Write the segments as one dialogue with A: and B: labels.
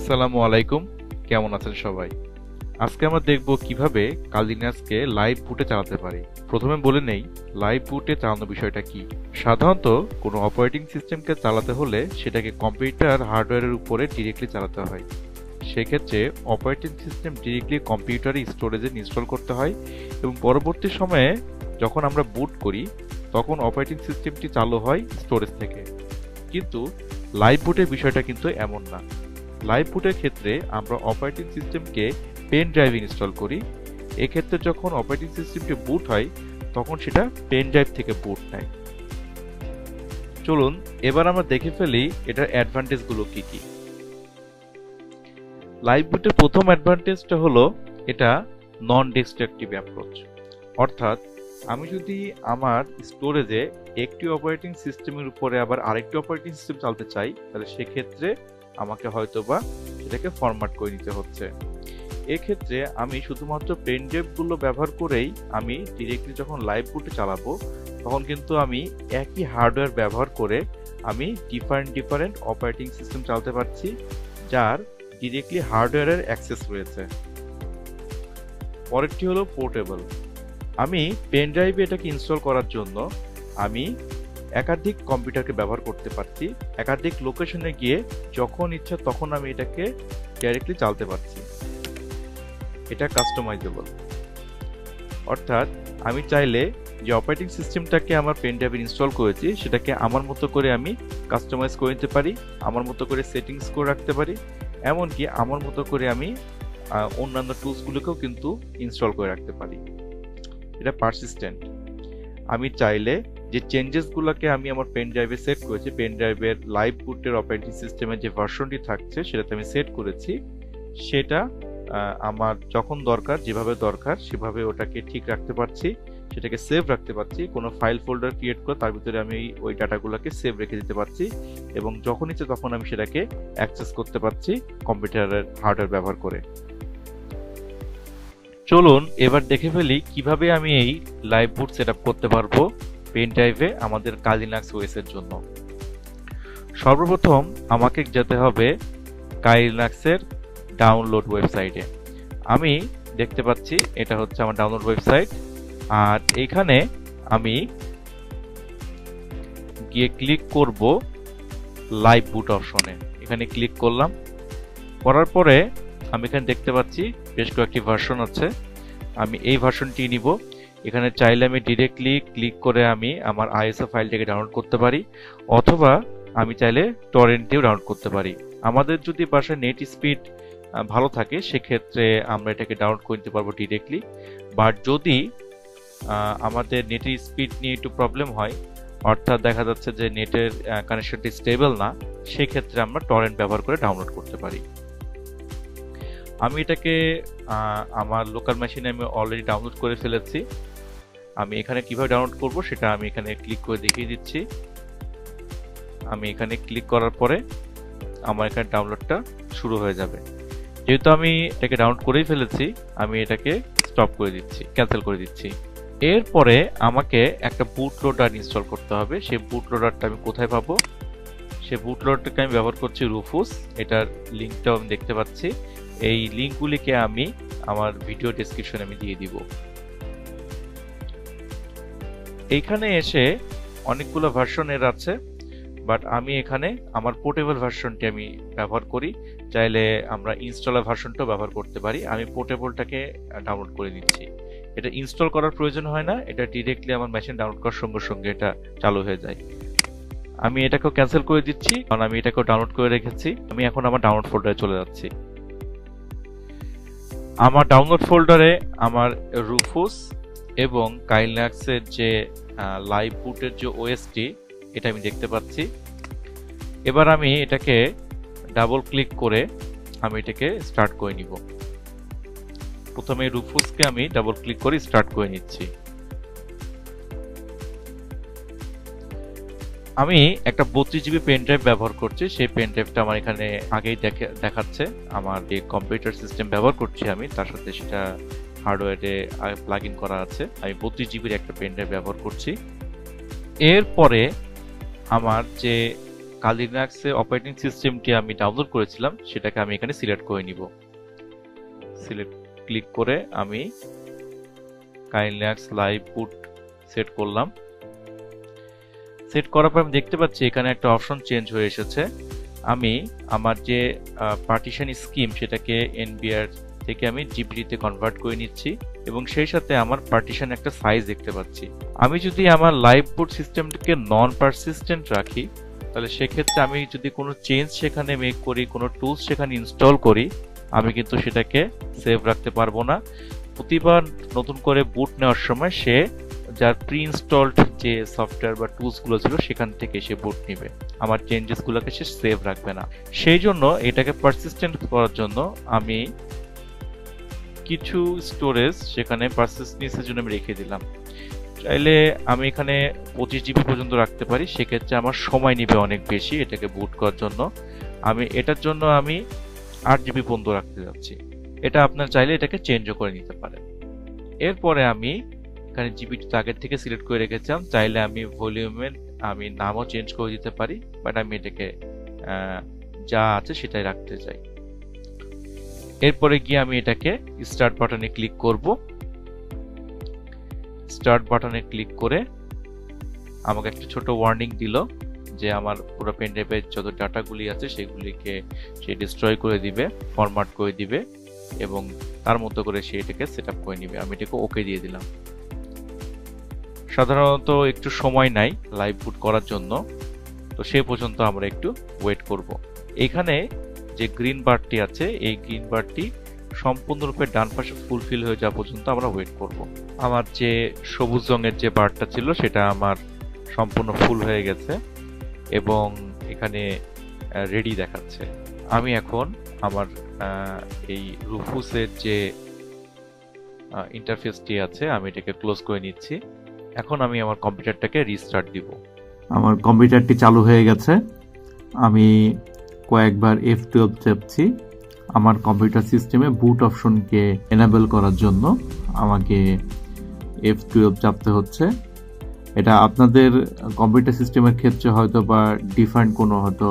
A: আসসালামু আলাইকুম, কেমন আছেন সবাই? আজকে আমরা দেখব কিভাবে কালিনাসকে লাইভ বুটে চালাতে পারি। প্রথমে বলে নেই লাইভ বুটে চালানোর বিষয়টা কি। সাধারণত কোনো অপারেটিং সিস্টেমকে চালাতে হলে সেটাকে কম্পিউটার হার্ডওয়্যারের উপরে ডিরেক্টলি চালাতে হয়। সেক্ষেত্রে অপারেটিং সিস্টেম ডিরেক্টলি কম্পিউটারে স্টোরেজে ইনস্টল করতে হয় এবং পরবর্তী সময়ে যখন আমরা বুট করি তখন অপারেটিং সিস্টেমটি চালু হয় স্টোরেজ থেকে। কিন্তু লাইভ বুটের বিষয়টা কিন্তু এমন না। লাইভ বুটের ক্ষেত্রে আমরা অপারেটিং সিস্টেমকে পেন ড্রাইভে ইনস্টল করি। এক্ষেত্রে যখন অপারেটিং সিস্টেমটি বুট হয় তখন সেটা পেন ড্রাইভ থেকে বুট নেয়। চলুন এবার আমরা দেখে ফেলি এটার অ্যাডভান্টেজগুলো কি কি। লাইভ বুটের প্রথম অ্যাডভান্টেজটা হলো এটা নন ডিস্ট্রাকটিভ অ্যাপ্রোচ, অর্থাৎ আমি যদি আমার স্টোরেজে একটি অপারেটিং সিস্টেমের উপরে আবার আরেকটি অপারেটিং সিস্টেম চালাতে চাই তাহলে সেক্ষেত্রে আমাকে হয়তোবা এটাকে ফরম্যাট করে নিতে হচ্ছে। এক্ষেত্রে আমি শুধুমাত্র পেন ড্রাইভগুলো ব্যবহার করেই আমি ডিরেক্টলি যখন লাইভ বুটে চালাবো তখন কিন্তু আমি একই হার্ডওয়্যার ব্যবহার করে আমি ডিফারেন্ট অপারেটিং সিস্টেম চালাতে পারছি যার ডিরেক্টলি হার্ডওয়্যারের অ্যাক্সেস রয়েছে। পরেরটি হলো পোর্টেবল। আমি পেন ড্রাইভে এটাকে ইনস্টল করার জন্য আমি একাধিক কম্পিউটারকে ব্যবহার করতে পারছি, একাধিক লোকেশনে গিয়ে যখন ইচ্ছা তখন আমি এটাকে ডাইরেক্টলি চালাতে পারছি। এটা কাস্টমাইজেবল, অর্থাৎ আমি চাইলে যে অপারেটিং সিস্টেমটাকে আমার পেন ড্রাইভে ইনস্টল করেছি সেটাকে আমার মতো করে আমি কাস্টমাইজ করে নিতে পারি, আমার মতো করে সেটিংস করে রাখতে পারি, এমনকি আমার মতো করে আমি অন্যান্য টুলসগুলোকেও কিন্তু ইনস্টল করে রাখতে পারি। এটা পারসিস্টেন্ট। আমি চাইলে যে চেঞ্জেসগুলোকে আমি আমার পেন ড্রাইভে সেট করেছি, পেন ড্রাইভের লাইভ বুটের অপারেটিং সিস্টেমের যে ভার্সনটি থাকছে সেটাতে আমি সেট করেছি, সেটা আমার যখন দরকার যেভাবে দরকার সেভাবে ওটাকে ঠিক রাখতে পারছি, সেটাকে সেভ রাখতে পারছি। কোনো ফাইল ফোল্ডার ক্রিয়েট করে তার ভিতরে আমি ওই ডাটাগুলোকে সেভ রেখে দিতে পারছি এবং যখন ইচ্ছে তখন আমি সেটাকে অ্যাক্সেস করতে পারছি কম্পিউটারের হার্ডওয়্যার ব্যবহার করে। চলুন এবার দেখে ফেলি কিভাবে আমি এই লাইভ বুট সেটআপ করতে পারবো পেন ড্রাইভে আমাদের কালিনাক্স ওএস এর জন্য। সর্বপ্রথম আমাকে যেতে হবে কালিনাক্সের ডাউনলোড ওয়েবসাইটে। আমি দেখতে পাচ্ছি এটা হচ্ছে আমার ডাউনলোড ওয়েবসাইট, আর এইখানে আমি গিয়ে ক্লিক করব লাইভ বুট অপশনে। এখানে ক্লিক করলাম, করার পরে আমি এখানে দেখতে পাচ্ছি বেশ কয়েকটি ভার্সন আছে। আমি এই ভার্সনটি নিব। এখানে চাইলে আমি ডিরেক্টলি ক্লিক করে আমি আমার আইএসও ফাইলটাকে ডাউনলোড করতে পারি, অথবা আমি চাইলে টরেন্টেও ডাউনলোড করতে পারি। আমাদের যদি বাসায় নেট স্পিড ভালো থাকে সেক্ষেত্রে আমরা এটাকে ডাউনলোড করে নিতে পারবো ডিরেক্টলি, বাট যদি আমাদের নেটের স্পিড নিয়ে একটু প্রবলেম হয়, অর্থাৎ দেখা যাচ্ছে যে নেটের কানেকশনটি স্টেবল না, সেক্ষেত্রে আমরা টরেন্ট ব্যবহার করে ডাউনলোড করতে পারি। আমি এটাকে আমার লোকাল মেশিনে আমি অলরেডি ডাউনলোড করে ফেলেছি। আমি এখানে কিভাবে ডাউনলোড করব সেটা আমি এখানে ক্লিক করে দেখিয়ে দিচ্ছি। আমি এখানে ক্লিক করার পরে আমার এখানে ডাউনলোডটা শুরু হয়ে যাবে। যেহেতু আমি এটাকে ডাউনলোড করেই ফেলেছি আমি এটাকে স্টপ করে দিচ্ছি, ক্যান্সেল করে দিচ্ছি। এরপরে আমাকে একটা বুট লোডার ইনস্টল করতে হবে। সেই বুট লোডারটা আমি কোথায় পাবো? সেই বুট লোডারটাকে আমি ব্যবহার করছি রুফুস। এটার লিঙ্কটাও আমি দেখতে পাচ্ছি। এই লিঙ্কগুলিকে আমি আমার ভিডিও ডেসক্রিপশনে আমি দিয়ে দিব। এইখানে এসে অনেকগুলো ভার্সন এর আছে, বাট আমি এখানে আমার পোর্টেবল ভার্সনটি আমি ব্যবহার করি। চাইলে আমরা ইনস্টলার ভার্সনটাও ব্যবহার করতে পারি। আমি পোর্টেবলটাকে ডাউনলোড করে দিচ্ছি। এটা ইনস্টল করার প্রয়োজন হয় না, এটা ডিরেক্টলি আমার মেশিন ডাউনলোড করার সঙ্গে সঙ্গে এটা চালু হয়ে যায়। আমি এটাকেও ক্যান্সেল করে দিচ্ছি কারণ আমি এটাকেও ডাউনলোড করে রেখেছি। আমি এখন আমার ডাউনলোড ফোল্ডারে চলে যাচ্ছি। আমার ডাউনলোড ফোল্ডারে আমার রুফুস এবং কাইলিনাক্সের যে লাইভ বুটের যে ওএসটি এটা আমি দেখতে পাচ্ছি। এবার আমি এটাকে ডাবল ক্লিক করে আমি এটাকে স্টার্ট করে নিব। প্রথমে রুফুসকে আমি ডাবল ক্লিক করে স্টার্ট করে নিচ্ছি। আমি একটা 32 জিবি পেন ড্রাইভ ব্যবহার করছি। সেই পেন ড্রাইভটা আমার এখানে আগেই দেখাচ্ছে। আমার যে কম্পিউটার সিস্টেম ব্যবহার করছি আমি তার সাথে সেটা হার্ডওয়্যারে প্লাগ ইন করা আছে। আমি 32 জিবির একটা পেন ড্রাইভ ব্যবহার করছি। এরপরে আমার যে কালি লিনাক্সে অপারেটিং সিস্টেমটি আমি ডাউনলোড করেছিলাম সেটাকে আমি এখানে সিলেক্ট করে নিব। সিলেক্ট ক্লিক করে আমি কালি লিনাক্স লাইভ বুট সেট করলাম। সেট করার পর আমি দেখতে পাচ্ছি এখানে একটা অপশন চেঞ্জ হয়ে এসেছে। আমি আমার যে পার্টিশন স্কিম সেটাকে এনবিআর থেকে আমি জিপিটিতে কনভার্ট করে নিচ্ছি এবং সেই সাথে আমার পার্টিশন একটা সাইজ দেখতে পাচ্ছি। আমি যদি আমার লাইভ বুট সিস্টেমটাকে নন পারসিস্টেন্ট রাখি তাহলে সেক্ষেত্রে আমি যদি কোনো চেঞ্জ সেখানে মেক করি, কোনো টুলস সেখানে ইনস্টল করি, আমি কিন্তু সেটাকে সেভ রাখতে পারবো না। প্রতিবার নতুন করে বুট নেওয়ার সময় সে যার প্রি ইনস্টলড যে সফটওয়্যার বা টুলসগুলো ছিল সেখান থেকে সে বুট নেবে, আমার চেঞ্জেসগুলোকে সে সেভ রাখবে না। সেই জন্য এটাকে পারসিস্টেন্ট করার জন্য আমি কিছু স্টোরেজ সেখানে পারসিস্টেন্সের জন্য আমি রেখে দিলাম। চাইলে আমি এখানে 25 জিবি পর্যন্ত রাখতে পারি, সেক্ষেত্রে আমার সময় নেবে অনেক বেশি এটাকে বুট করার জন্য। আমি এটার জন্য আমি 8 জিবি পর্যন্ত রাখতে যাচ্ছি। এটা আপনার চাইলে এটাকে চেঞ্জও করে নিতে পারেন। এরপরে আমি এখানে জিবিটি আগের থেকে সিলেক্ট করে রেখেছিলাম, চাইলে আমি ভলিউমের আমি নামও চেঞ্জ করে দিতে পারি, বাট আমি এটাকে যা আছে সেটাই রাখতে চাই। এরপরে গিয়ে আমি এটাকে স্টার্ট বাটনে ক্লিক করব। স্টার্ট বাটনে ক্লিক করে আমাকে একটা ছোট ওয়ার্নিং দিল যে আমার পুরো পেন ড্রাইভের যত ডাটাগুলি আছে সেগুলিকে সে ডিস্ট্রয় করে দিবে, ফরম্যাট করে দিবে এবং তার মতো করে সে এটাকে সেট আপ করে নিবে। আমি এটাকে ওকে দিয়ে দিলাম। সাধারণত একটু সময় নাই লাইভ বুট করার জন্য, তো সে পর্যন্ত আমরা একটু ওয়েট করব। এখানে যে গ্রিন বারটি আছে এই গ্রিন বারটি সম্পূর্ণরূপে ডান পাশে ফুলফিল হয়ে যাওয়া পর্যন্ত আমরা ওয়েট করব। আমার যে সবুজ রঙের যে বারটা ছিল সেটা আমার সম্পূর্ণ ফুল হয়ে গেছে এবং এখানে রেডি দেখাচ্ছে। আমি এখন আমার এই রুফুসের যে ইন্টারফেসটি আছে আমি এটাকে ক্লোজ করে নিচ্ছি। এখন আমি আমার কম্পিউটারটাকে রিস্টার্ট দিব। আমার কম্পিউটারটি চালু হয়ে গেছে। আমি কয়েকবার F12 চাপছি। আমার কম্পিউটার সিস্টেমে বুট অপশনকে এনাবেল করার জন্য আমাকে F12 চাপতে হচ্ছে। এটা আপনাদের কম্পিউটার সিস্টেমের ক্ষেত্রে হয়তো বা ডিফারেন্ট কোনো হয়তো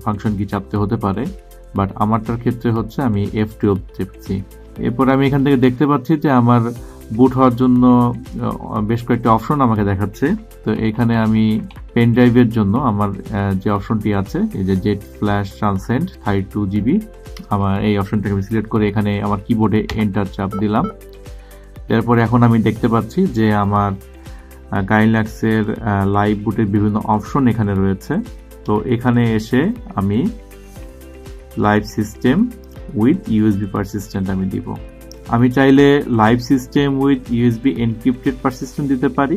A: ফাংশন কি চাপতে হতে পারে, বাট আমারটার ক্ষেত্রে হচ্ছে আমি F12 চেপছি। এরপর আমি এখান থেকে দেখতে পাচ্ছি যে আমার বুট হওয়ার জন্য বেশ কয়েকটা অপশন আমাকে দেখাচ্ছে। তো এখানে আমি পেন ড্রাইভের জন্য আমার যে অপশনটি আছে এই যে জেট ফ্ল্যাশ ট্রান্সেন্ড 32 জিবি, আমার এই অপশনটাকে আমি সিলেক্ট করে এখানে আমার কিবোর্ডে এন্টার চাপ দিলাম। তারপরে এখন আমি দেখতে পাচ্ছি যে আমার কালি লিনাক্সের লাইভ বুটের বিভিন্ন অপশন এখানে রয়েছে। তো এখানে এসে আমি live system with USB persistent আমি দিব। আমি চাইলে live system with USB encrypted persistent দিতে পারি,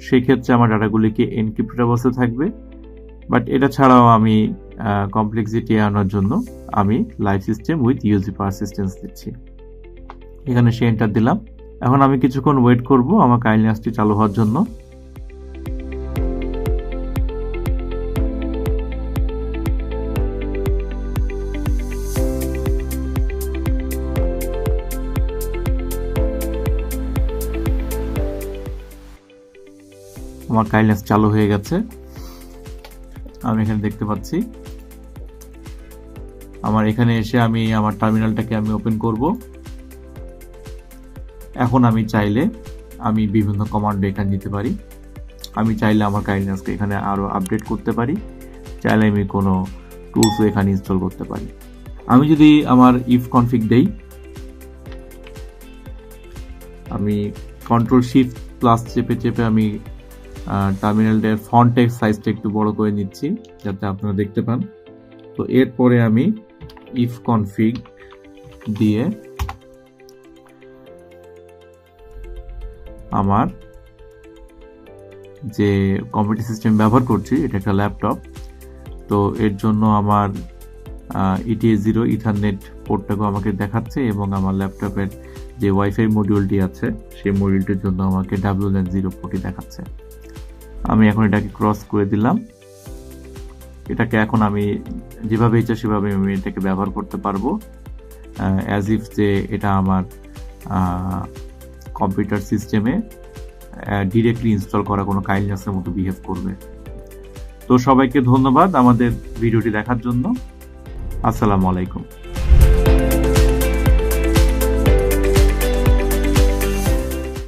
A: সেক্ষেত্রে আমার ডাটাগুলিকে এনক্রিপ্টেড অবস্থায় থাকবে। বাট এটা ছাড়াও আমি কমপ্লেক্সিটি আনার জন্য আমি live system with USB persistence দিচ্ছি। এখানে সে এন্টার দিলাম। এখন আমি কিছুক্ষণ ওয়েট করব আমার কালি লিনাক্সটি চালু হওয়ার জন্য। আমার কালি লিনাক্স চালু হয়ে গেছে, আমি এখানে দেখতে পাচ্ছি। আমার এখানে এসে আমি আমার টার্মিনালটাকে আমি ওপেন করব। এখন আমি চাইলে আমি বিভিন্ন কমান্ড এখানে দিতে পারি। আমি চাইলে আমার কালি লিনাক্সকে এখানে আরো আপডেট করতে পারি, চাইলে আমি কোনো টুলসও এখানে ইনস্টল করতে পারি। আমি যদি আমার ইফ কনফিগ দেই, আমি কন্ট্রোল শিফট প্লাস চেপে চেপে আমি টার্মিনালটার ফন্টের সাইজটা একটু বড় করে নিচ্ছি যাতে আপনারা দেখতে পান। তো এরপরে আমি ইফ কনফিগ দিয়ে আমার যে কম্পিউটার সিস্টেম ব্যবহার করছি এটা একটা ল্যাপটপ, তো এর জন্য আমার ETA0 ইথারনেট পোর্টটাকেও আমাকে দেখাচ্ছে এবং আমার ল্যাপটপের যে ওয়াইফাই মডিউলটি আছে সেই মডিউলটির জন্য আমাকে WLAN 0 পোর্টই দেখাচ্ছে। আমি এখন এটাকে ক্রস করে দিলাম। এটাকে এখন আমি যেভাবে ইচ্ছা সেভাবে আমি এটাকে ব্যবহার করতে পারবো, অ্যাজ ইফ যে এটা আমার কম্পিউটার সিস্টেমে ডিরেক্টলি ইনস্টল করা কোনো কালি লিনাক্সের মতো বিহেভ করবে। তো তো সবাইকে ধন্যবাদ আমাদের ভিডিওটি দেখার জন্য। আসসালামু আলাইকুম।